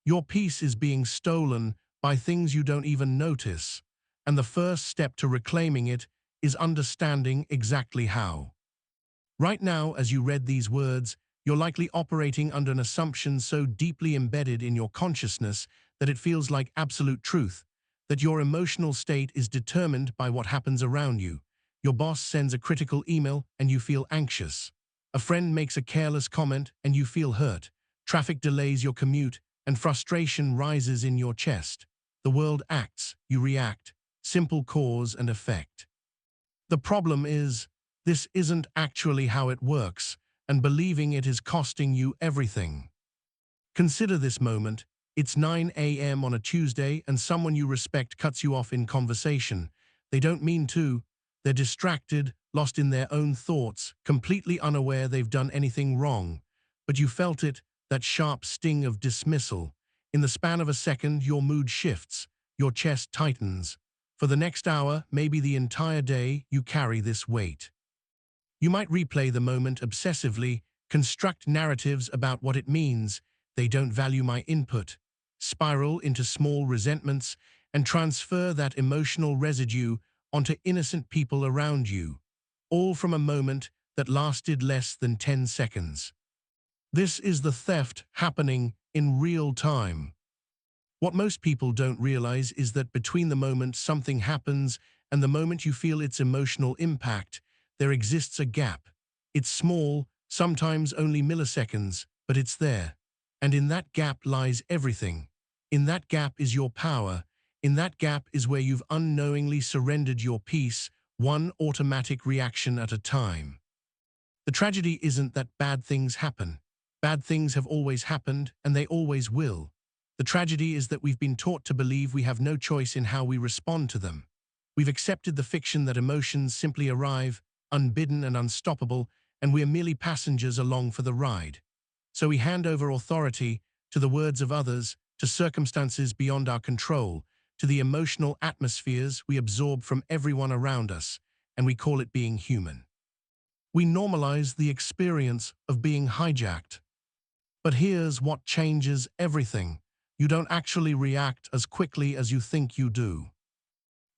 Your peace is being stolen by things you don't even notice, and the first step to reclaiming it is understanding exactly how. Right now, as you read these words, you're likely operating under an assumption so deeply embedded in your consciousness that it feels like absolute truth, that your emotional state is determined by what happens around you. Your boss sends a critical email and you feel anxious. A friend makes a careless comment and you feel hurt. Traffic delays your commute and frustration rises in your chest. The world acts, you react. Simple cause and effect. The problem is, this isn't actually how it works, and believing it is costing you everything. Consider this moment. It's 9 a.m. on a Tuesday and someone you respect cuts you off in conversation. They don't mean to. They're distracted, lost in their own thoughts, completely unaware they've done anything wrong. But you felt it, that sharp sting of dismissal. In the span of a second, your mood shifts, your chest tightens. For the next hour, maybe the entire day, you carry this weight. You might replay the moment obsessively, construct narratives about what it means. They don't value my input, spiral into small resentments, and transfer that emotional residue onto innocent people around you, all from a moment that lasted less than 10 seconds. This is the theft happening in real time. What most people don't realize is that between the moment something happens and the moment you feel its emotional impact, there exists a gap. It's small, sometimes only milliseconds, but it's there. And in that gap lies everything. In that gap is your power. In that gap is where you've unknowingly surrendered your peace, one automatic reaction at a time. The tragedy isn't that bad things happen. Bad things have always happened, and they always will. The tragedy is that we've been taught to believe we have no choice in how we respond to them. We've accepted the fiction that emotions simply arrive, unbidden and unstoppable, and we're merely passengers along for the ride. So we hand over authority to the words of others, to circumstances beyond our control, to the emotional atmospheres we absorb from everyone around us, and we call it being human. We normalize the experience of being hijacked. But here's what changes everything. You don't actually react as quickly as you think you do.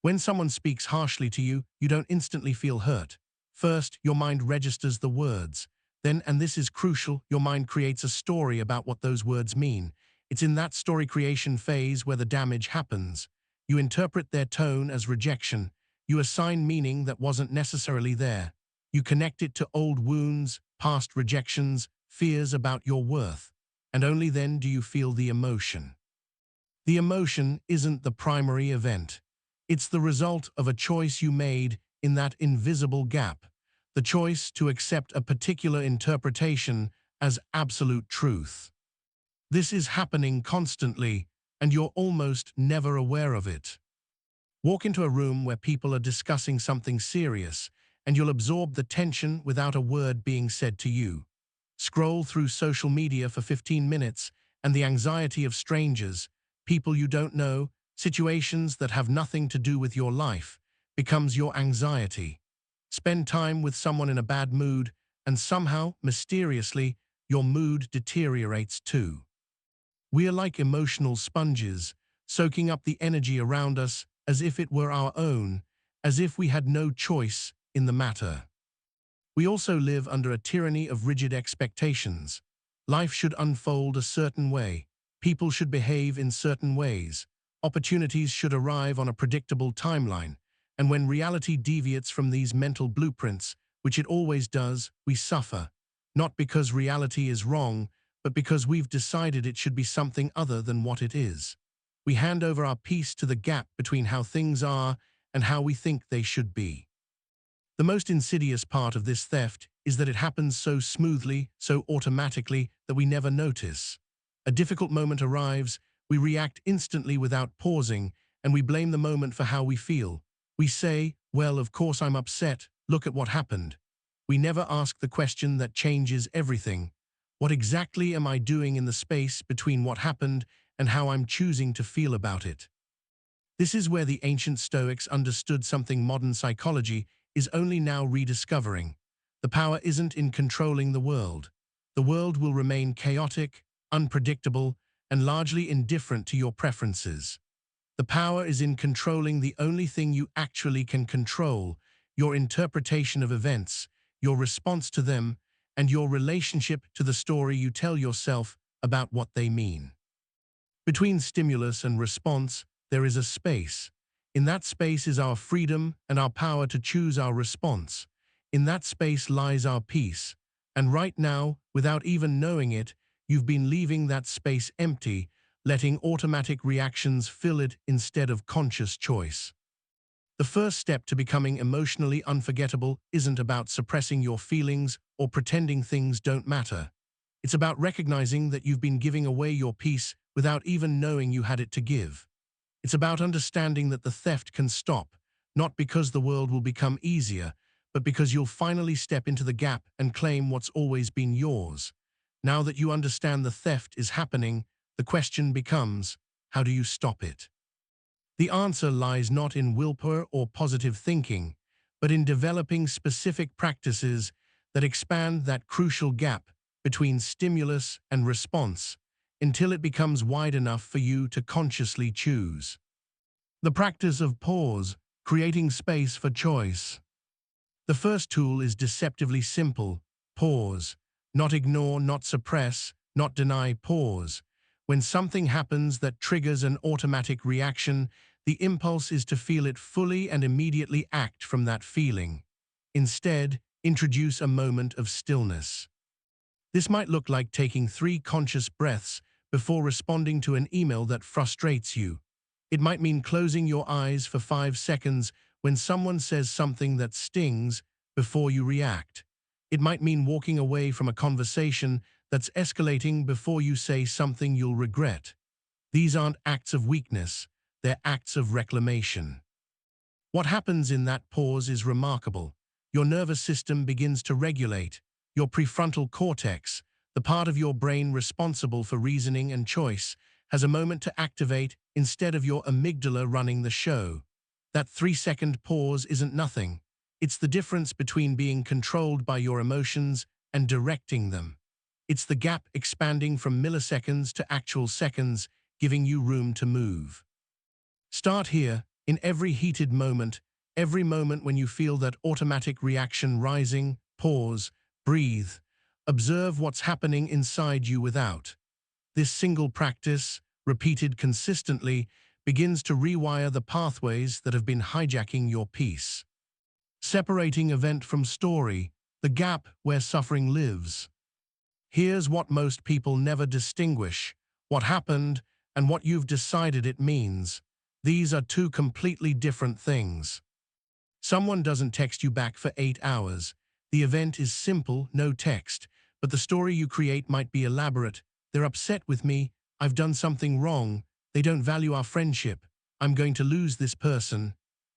When someone speaks harshly to you, you don't instantly feel hurt. First, your mind registers the words. Then, and this is crucial, your mind creates a story about what those words mean. It's in that story creation phase where the damage happens. You interpret their tone as rejection. You assign meaning that wasn't necessarily there. You connect it to old wounds, past rejections, fears about your worth. And only then do you feel the emotion. The emotion isn't the primary event. It's the result of a choice you made in that invisible gap, the choice to accept a particular interpretation as absolute truth. This is happening constantly, and you're almost never aware of it. Walk into a room where people are discussing something serious, and you'll absorb the tension without a word being said to you. Scroll through social media for 15 minutes, and the anxiety of strangers, people you don't know, situations that have nothing to do with your life, becomes your anxiety. Spend time with someone in a bad mood, and somehow, mysteriously, your mood deteriorates too. We are like emotional sponges, soaking up the energy around us as if it were our own, as if we had no choice in the matter. We also live under a tyranny of rigid expectations. Life should unfold a certain way. People should behave in certain ways. Opportunities should arrive on a predictable timeline. And when reality deviates from these mental blueprints, which it always does, we suffer. Not because reality is wrong, but because we've decided it should be something other than what it is. We hand over our peace to the gap between how things are and how we think they should be. The most insidious part of this theft is that it happens so smoothly, so automatically, that we never notice. A difficult moment arrives, we react instantly without pausing, and we blame the moment for how we feel. We say, well, of course I'm upset, look at what happened. We never ask the question that changes everything. What exactly am I doing in the space between what happened and how I'm choosing to feel about it? This is where the ancient Stoics understood something modern psychology is only now rediscovering. The power isn't in controlling the world. The world will remain chaotic, unpredictable, and largely indifferent to your preferences. The power is in controlling the only thing you actually can control: your interpretation of events, your response to them, and your relationship to the story you tell yourself about what they mean. Between stimulus and response, there is a space. In that space is our freedom and our power to choose our response. In that space lies our peace. And right now, without even knowing it, you've been leaving that space empty, letting automatic reactions fill it instead of conscious choice. The first step to becoming emotionally unforgettable isn't about suppressing your feelings or pretending things don't matter. It's about recognizing that you've been giving away your peace without even knowing you had it to give. It's about understanding that the theft can stop, not because the world will become easier, but because you'll finally step into the gap and claim what's always been yours. Now that you understand the theft is happening, the question becomes, how do you stop it? The answer lies not in willpower or positive thinking, but in developing specific practices that expand that crucial gap between stimulus and response until it becomes wide enough for you to consciously choose. The practice of pause, creating space for choice. The first tool is deceptively simple: pause. Not ignore, not suppress, not deny, pause. When something happens that triggers an automatic reaction, the impulse is to feel it fully and immediately act from that feeling. Instead, introduce a moment of stillness. This might look like taking 3 conscious breaths before responding to an email that frustrates you. It might mean closing your eyes for 5 seconds when someone says something that stings before you react. It might mean walking away from a conversation that's escalating before you say something you'll regret. These aren't acts of weakness, they're acts of reclamation. What happens in that pause is remarkable. Your nervous system begins to regulate. Your prefrontal cortex, the part of your brain responsible for reasoning and choice, has a moment to activate instead of your amygdala running the show. That 3-second pause isn't nothing. It's the difference between being controlled by your emotions and directing them. It's the gap expanding from milliseconds to actual seconds, giving you room to move. Start here, in every heated moment, every moment when you feel that automatic reaction rising. Pause, breathe, observe what's happening inside you without. This single practice, repeated consistently, begins to rewire the pathways that have been hijacking your peace. Separating event from story, the gap where suffering lives. Here's what most people never distinguish: what happened and what you've decided it means. These are 2 completely different things. Someone doesn't text you back for 8 hours. The event is simple, no text, but the story you create might be elaborate. They're upset with me, I've done something wrong, they don't value our friendship, I'm going to lose this person.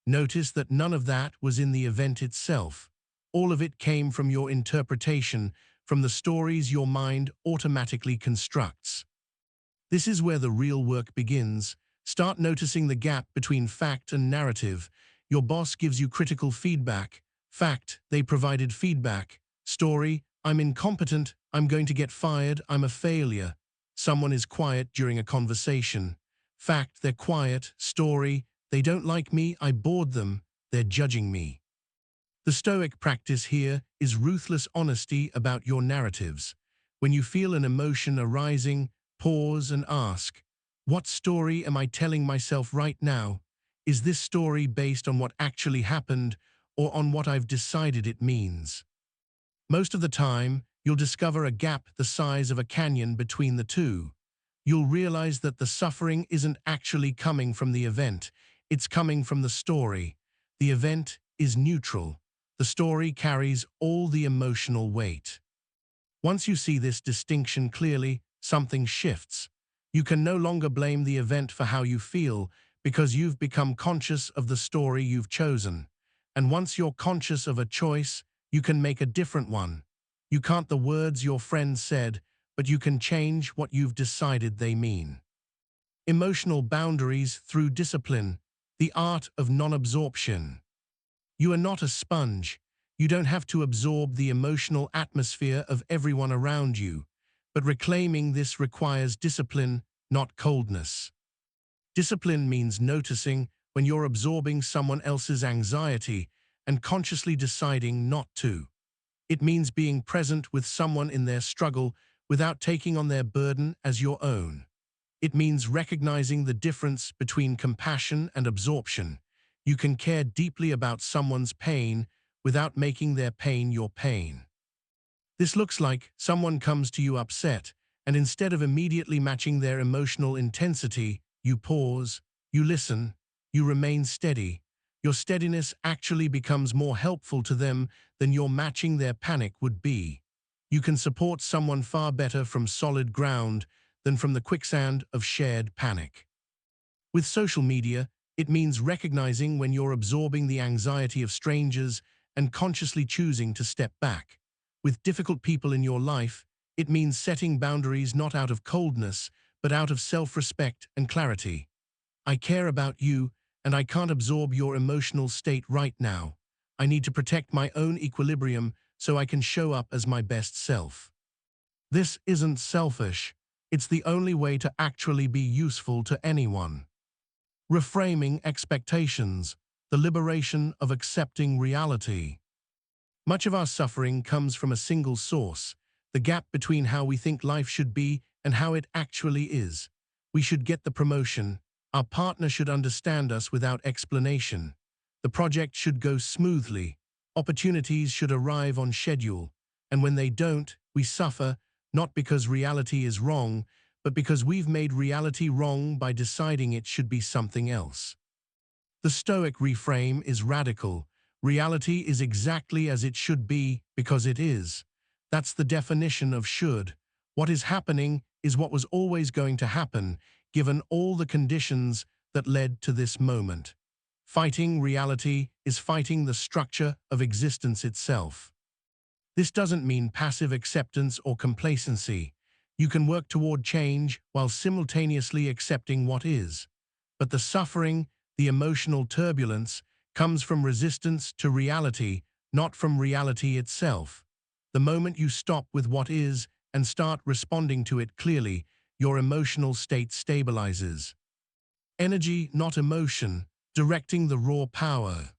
Notice that none of that was in the event itself. All of it came from your interpretation, from the stories your mind automatically constructs. This is where the real work begins. Start noticing the gap between fact and narrative. Your boss gives you critical feedback. Fact, they provided feedback. Story, I'm incompetent, I'm going to get fired, I'm a failure. Someone is quiet during a conversation. Fact, they're quiet. Story, they don't like me, I bored them, they're judging me. The Stoic practice here is ruthless honesty about your narratives. When you feel an emotion arising, pause and ask, what story am I telling myself right now? Is this story based on what actually happened or on what I've decided it means? Most of the time, you'll discover a gap the size of a canyon between the two. You'll realize that the suffering isn't actually coming from the event, it's coming from the story. The event is neutral. The story carries all the emotional weight. Once you see this distinction clearly, something shifts. You can no longer blame the event for how you feel because you've become conscious of the story you've chosen. And once you're conscious of a choice, you can make a different one. You can't the words your friend said, but you can change what you've decided they mean. Emotional boundaries through discipline, the art of non-absorption. You are not a sponge. You don't have to absorb the emotional atmosphere of everyone around you. But reclaiming this requires discipline, not coldness. Discipline means noticing when you're absorbing someone else's anxiety and consciously deciding not to. It means being present with someone in their struggle without taking on their burden as your own. It means recognizing the difference between compassion and absorption. You can care deeply about someone's pain without making their pain your pain. This looks like someone comes to you upset, and instead of immediately matching their emotional intensity, you pause, you listen, you remain steady. Your steadiness actually becomes more helpful to them than your matching their panic would be. You can support someone far better from solid ground than from the quicksand of shared panic. With social media, it means recognizing when you're absorbing the anxiety of strangers and consciously choosing to step back. With difficult people in your life, it means setting boundaries not out of coldness, but out of self-respect and clarity. I care about you, and I can't absorb your emotional state right now. I need to protect my own equilibrium so I can show up as my best self. This isn't selfish. It's the only way to actually be useful to anyone. Reframing expectations, the liberation of accepting reality. Much of our suffering comes from a single source, the gap between how we think life should be and how it actually is. We should get the promotion. Our partner should understand us without explanation. The project should go smoothly. Opportunities should arrive on schedule. And when they don't, we suffer, not because reality is wrong, but because we've made reality wrong by deciding it should be something else. The Stoic reframe is radical. Reality is exactly as it should be because it is. That's the definition of should. What is happening is what was always going to happen, given all the conditions that led to this moment. Fighting reality is fighting the structure of existence itself. This doesn't mean passive acceptance or complacency. You can work toward change while simultaneously accepting what is. But the suffering, the emotional turbulence, comes from resistance to reality, not from reality itself. The moment you stop with what is and start responding to it clearly, your emotional state stabilizes. Energy, not emotion, directing the raw power.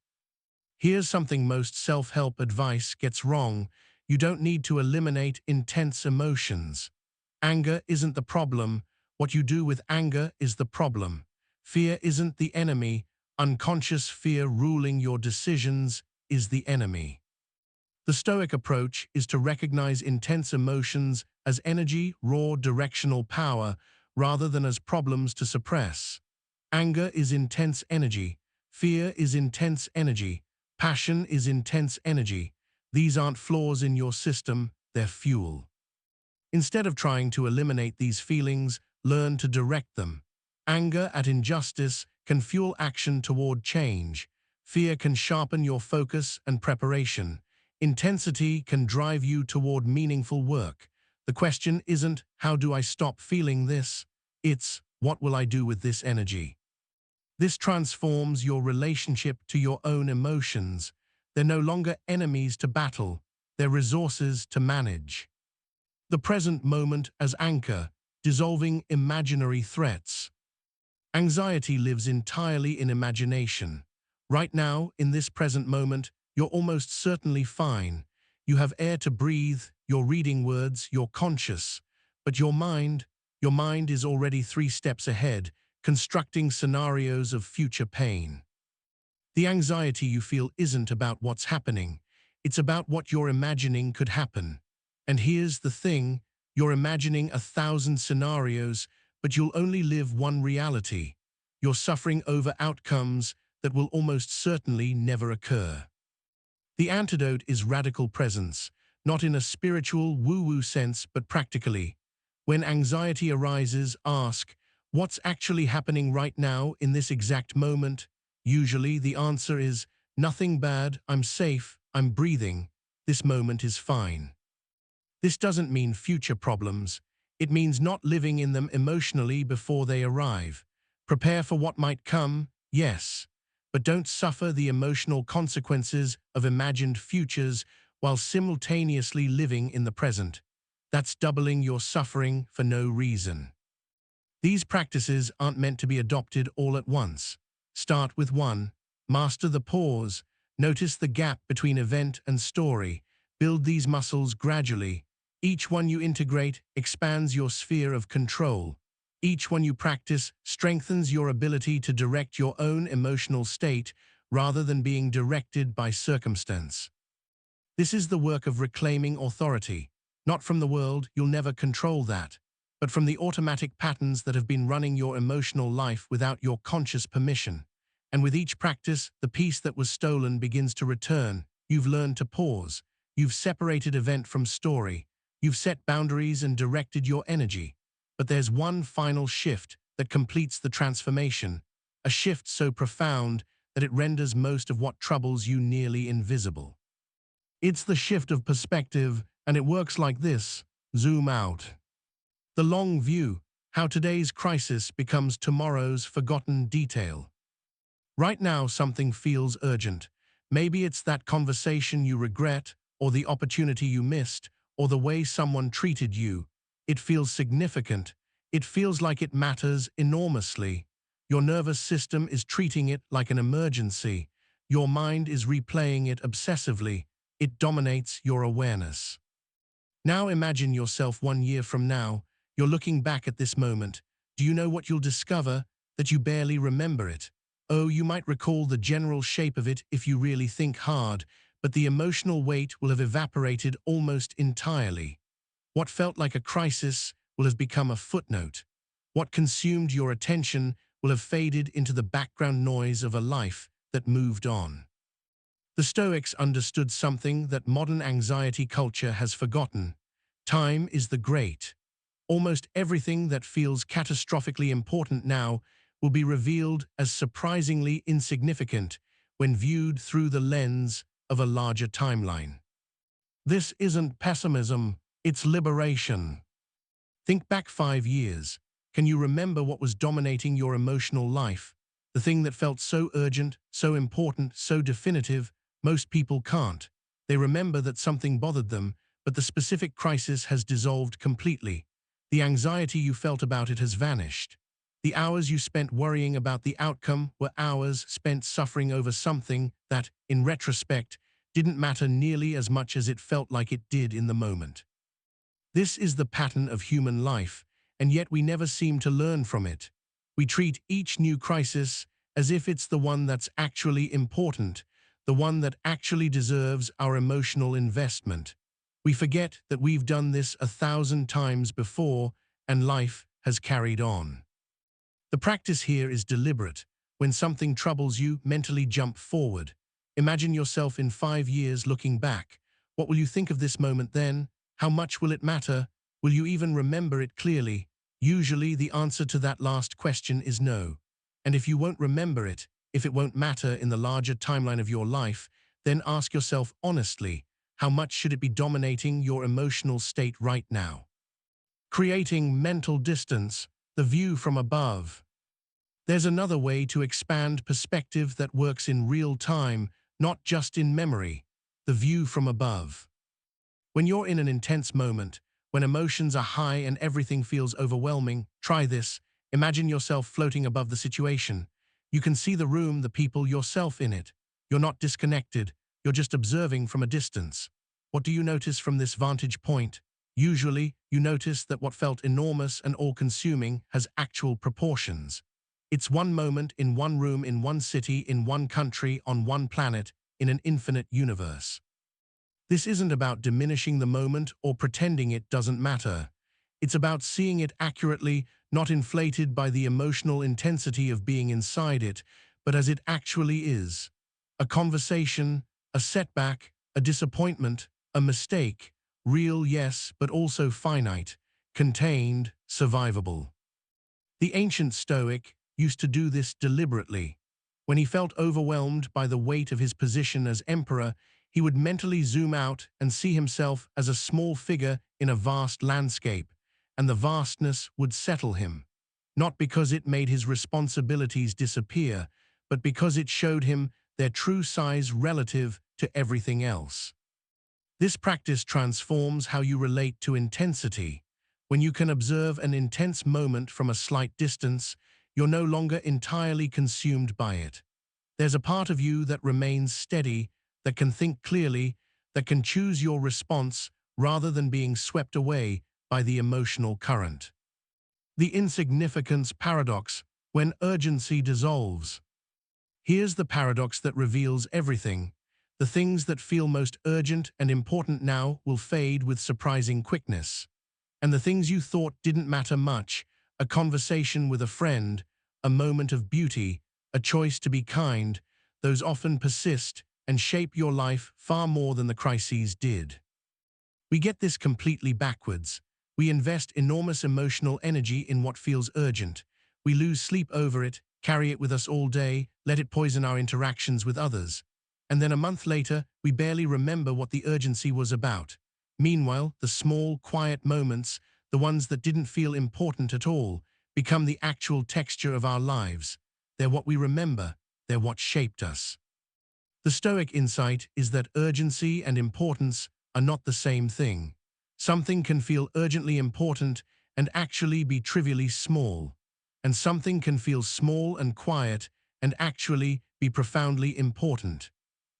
Here's something most self-help advice gets wrong. You don't need to eliminate intense emotions. Anger isn't the problem. What you do with anger is the problem. Fear isn't the enemy. Unconscious fear ruling your decisions is the enemy. The Stoic approach is to recognize intense emotions as energy, raw directional power, rather than as problems to suppress. Anger is intense energy. Fear is intense energy. Passion is intense energy. These aren't flaws in your system, they're fuel. Instead of trying to eliminate these feelings, learn to direct them. Anger at injustice can fuel action toward change. Fear can sharpen your focus and preparation. Intensity can drive you toward meaningful work. The question isn't, how do I stop feeling this? It's, what will I do with this energy? This transforms your relationship to your own emotions. They're no longer enemies to battle, they're resources to manage. The present moment as anchor, dissolving imaginary threats. Anxiety lives entirely in imagination. Right now, in this present moment, you're almost certainly fine. You have air to breathe, you're reading words, you're conscious. But your mind is already 3 steps ahead, constructing scenarios of future pain. The anxiety you feel isn't about what's happening. It's about what you're imagining could happen. And here's the thing, you're imagining 1,000 scenarios, but you'll only live one reality. You're suffering over outcomes that will almost certainly never occur. The antidote is radical presence, not in a spiritual woo-woo sense, but practically. When anxiety arises, ask, what's actually happening right now in this exact moment? Usually the answer is, nothing bad, I'm safe, I'm breathing, this moment is fine. This doesn't mean future problems. It means not living in them emotionally before they arrive. Prepare for what might come, yes, but don't suffer the emotional consequences of imagined futures while simultaneously living in the present. That's doubling your suffering for no reason. These practices aren't meant to be adopted all at once. Start with one. Master the pause. Notice the gap between event and story. Build these muscles gradually. Each one you integrate expands your sphere of control. Each one you practice strengthens your ability to direct your own emotional state rather than being directed by circumstance. This is the work of reclaiming authority. Not from the world, you'll never control that, but from the automatic patterns that have been running your emotional life without your conscious permission. And with each practice, the peace that was stolen begins to return. You've learned to pause. You've separated event from story. You've set boundaries and directed your energy. But there's one final shift that completes the transformation, a shift so profound that it renders most of what troubles you nearly invisible. It's the shift of perspective, and it works like this. Zoom out. The long view, how today's crisis becomes tomorrow's forgotten detail. Right now, something feels urgent. Maybe it's that conversation you regret, or the opportunity you missed, or the way someone treated you. It feels significant. It feels like it matters enormously. Your nervous system is treating it like an emergency. Your mind is replaying it obsessively. It dominates your awareness. Now imagine yourself 1 year from now. You're looking back at this moment. Do you know what you'll discover? That you barely remember it. Oh, you might recall the general shape of it if you really think hard, but the emotional weight will have evaporated almost entirely. What felt like a crisis will have become a footnote. What consumed your attention will have faded into the background noise of a life that moved on. The Stoics understood something that modern anxiety culture has forgotten. Time is the great. Almost everything that feels catastrophically important now will be revealed as surprisingly insignificant when viewed through the lens of a larger timeline. This isn't pessimism, it's liberation. Think back 5 years. Can you remember what was dominating your emotional life? The thing that felt so urgent, so important, so definitive? Most people can't. They remember that something bothered them, but the specific crisis has dissolved completely. The anxiety you felt about it has vanished. The hours you spent worrying about the outcome were hours spent suffering over something that, in retrospect, didn't matter nearly as much as it felt like it did in the moment. This is the pattern of human life, and yet we never seem to learn from it. We treat each new crisis as if it's the one that's actually important, the one that actually deserves our emotional investment. We forget that we've done this 1,000 times before, and life has carried on. The practice here is deliberate. When something troubles you, mentally jump forward. Imagine yourself in 5 years looking back. What will you think of this moment then? How much will it matter? Will you even remember it clearly? Usually the answer to that last question is no. And if you won't remember it, if it won't matter in the larger timeline of your life, then ask yourself honestly, how much should it be dominating your emotional state right now? Creating mental distance, the view from above. There's another way to expand perspective that works in real time, not just in memory. The view from above. When you're in an intense moment, when emotions are high and everything feels overwhelming, try this. Imagine yourself floating above the situation. You can see the room, the people, yourself in it. You're not disconnected. You're just observing from a distance. What do you notice from this vantage point? Usually, you notice that what felt enormous and all-consuming has actual proportions. It's one moment in one room, in one city, in one country, on one planet, in an infinite universe. This isn't about diminishing the moment or pretending it doesn't matter. It's about seeing it accurately, not inflated by the emotional intensity of being inside it, but as it actually is. A conversation, a setback, a disappointment, a mistake. Real, yes, but also finite, contained, survivable. The ancient Stoic used to do this deliberately. When he felt overwhelmed by the weight of his position as emperor, he would mentally zoom out and see himself as a small figure in a vast landscape, and the vastness would settle him. Not because it made his responsibilities disappear, but because it showed him their true size relative to everything else. This practice transforms how you relate to intensity. When you can observe an intense moment from a slight distance, you're no longer entirely consumed by it. There's a part of you that remains steady, that can think clearly, that can choose your response rather than being swept away by the emotional current. The insignificance paradox, when urgency dissolves. Here's the paradox that reveals everything. The things that feel most urgent and important now will fade with surprising quickness. And the things you thought didn't matter much, a conversation with a friend, a moment of beauty, a choice to be kind, those often persist and shape your life far more than the crises did. We get this completely backwards. We invest enormous emotional energy in what feels urgent. We lose sleep over it, carry it with us all day, let it poison our interactions with others. And then a month later, we barely remember what the urgency was about. Meanwhile, the small, quiet moments, the ones that didn't feel important at all, become the actual texture of our lives. They're what we remember. They're what shaped us. The Stoic insight is that urgency and importance are not the same thing. Something can feel urgently important and actually be trivially small. And something can feel small and quiet and actually be profoundly important.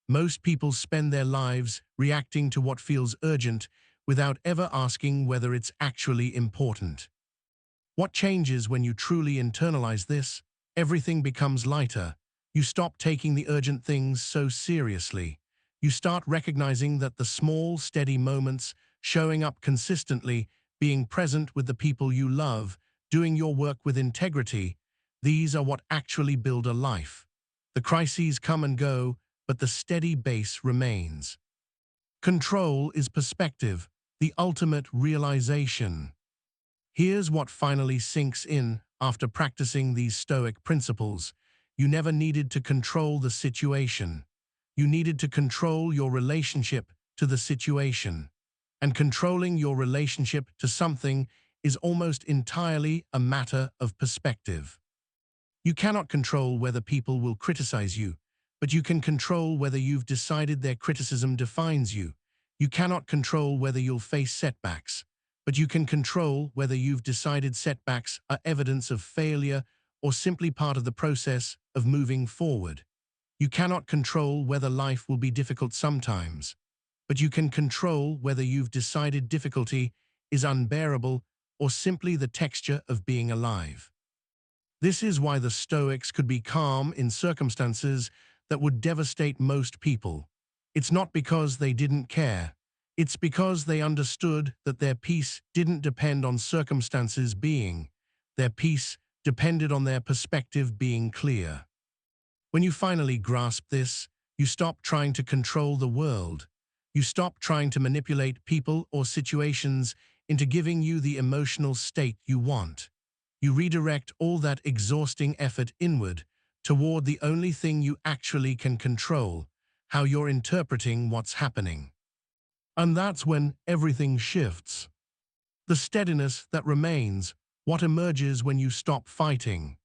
Most people spend their lives reacting to what feels urgent without ever asking whether it's actually important. What changes when you truly internalize this? Everything becomes lighter. You stop taking the urgent things so seriously. You start recognizing that the small, steady moments, showing up consistently, being present with the people you love, doing your work with integrity, these are what actually build a life. The crises come and go, but the steady base remains. Control is perspective, the ultimate realization. Here's what finally sinks in after practicing these Stoic principles. You never needed to control the situation. You needed to control your relationship to the situation. And controlling your relationship to something is almost entirely a matter of perspective. You cannot control whether people will criticize you, but you can control whether you've decided their criticism defines you. You cannot control whether you'll face setbacks, but you can control whether you've decided setbacks are evidence of failure or simply part of the process of moving forward. You cannot control whether life will be difficult sometimes, but you can control whether you've decided difficulty is unbearable or simply the texture of being alive. This is why the Stoics could be calm in circumstances that would devastate most people. It's not because they didn't care. It's because they understood that their peace didn't depend on circumstances being. Their peace depended on their perspective being clear. When you finally grasp this, you stop trying to control the world. You stop trying to manipulate people or situations into giving you the emotional state you want. You redirect all that exhausting effort inward toward the only thing you actually can control, how you're interpreting what's happening. And that's when everything shifts. The steadiness that remains, what emerges when you stop fighting.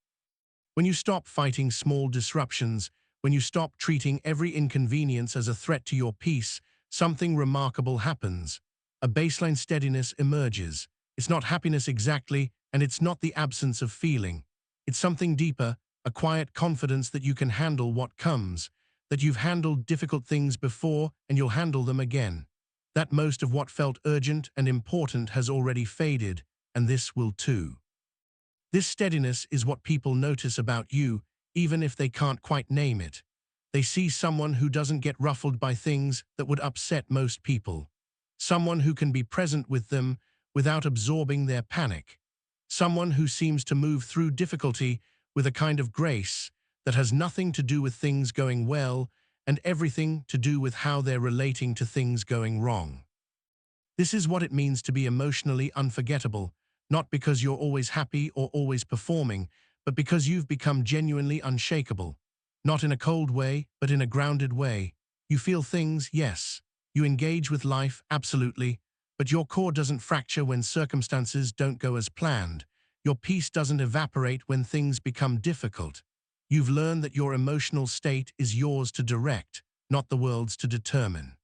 When you stop fighting small disruptions, when you stop treating every inconvenience as a threat to your peace, something remarkable happens. A baseline steadiness emerges. It's not happiness exactly, and it's not the absence of feeling. It's something deeper, a quiet confidence that you can handle what comes, that you've handled difficult things before and you'll handle them again. That most of what felt urgent and important has already faded, and this will too. This steadiness is what people notice about you, even if they can't quite name it. They see someone who doesn't get ruffled by things that would upset most people. Someone who can be present with them without absorbing their panic. Someone who seems to move through difficulty with a kind of grace that has nothing to do with things going well and everything to do with how they're relating to things going wrong. This is what it means to be emotionally unforgettable, not because you're always happy or always performing, but because you've become genuinely unshakable. Not in a cold way, but in a grounded way. You feel things, yes. You engage with life, absolutely. But your core doesn't fracture when circumstances don't go as planned. Your peace doesn't evaporate when things become difficult. You've learned that your emotional state is yours to direct, not the world's to determine.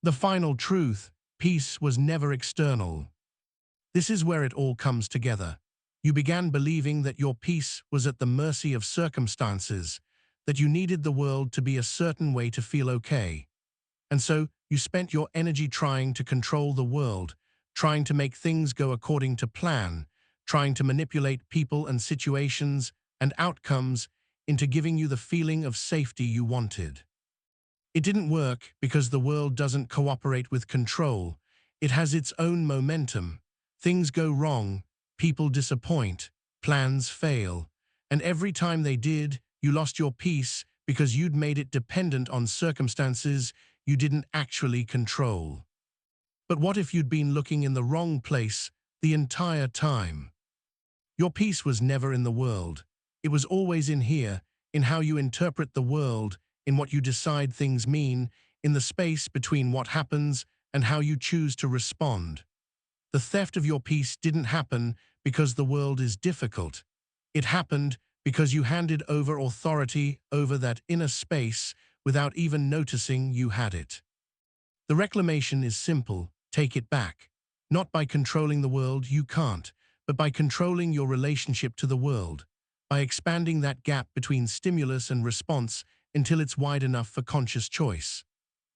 The final truth, peace was never external. This is where it all comes together. You began believing that your peace was at the mercy of circumstances, that you needed the world to be a certain way to feel okay. And so you spent your energy trying to control the world, trying to make things go according to plan, trying to manipulate people and situations and outcomes into giving you the feeling of safety you wanted. It didn't work because the world doesn't cooperate with control. It has its own momentum. Things go wrong, people disappoint, plans fail, and every time they did, you lost your peace because you'd made it dependent on circumstances you didn't actually control. But what if you'd been looking in the wrong place the entire time? Your peace was never in the world. It was always in here, in how you interpret the world, in what you decide things mean, in the space between what happens and how you choose to respond. The theft of your peace didn't happen because the world is difficult. It happened because you handed over authority over that inner space without even noticing you had it. The reclamation is simple: take it back. Not by controlling the world, you can't, but by controlling your relationship to the world, by expanding that gap between stimulus and response until it's wide enough for conscious choice,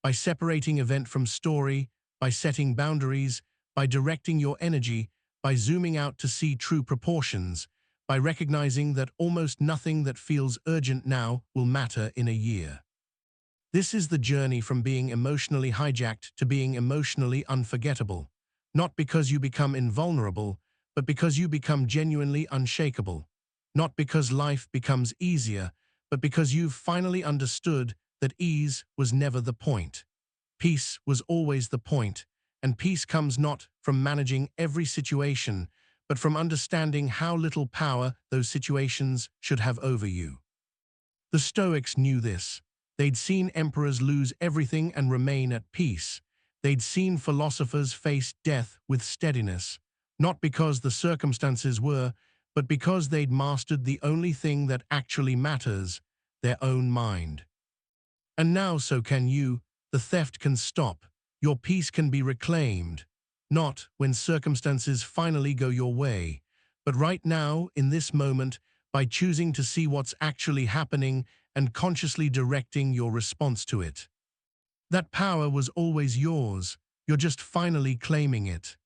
by separating event from story, by setting boundaries, by directing your energy, by zooming out to see true proportions, by recognizing that almost nothing that feels urgent now will matter in a year. This is the journey from being emotionally hijacked to being emotionally unforgettable, not because you become invulnerable, but because you become genuinely unshakable, not because life becomes easier, but because you've finally understood that ease was never the point. Peace was always the point, and peace comes not from managing every situation, but from understanding how little power those situations should have over you. The Stoics knew this. They'd seen emperors lose everything and remain at peace. They'd seen philosophers face death with steadiness, not because the circumstances were, but because they'd mastered the only thing that actually matters, their own mind. And now so can you. The theft can stop. Your peace can be reclaimed, not when circumstances finally go your way, but right now, in this moment, by choosing to see what's actually happening and consciously directing your response to it. That power was always yours. You're just finally claiming it.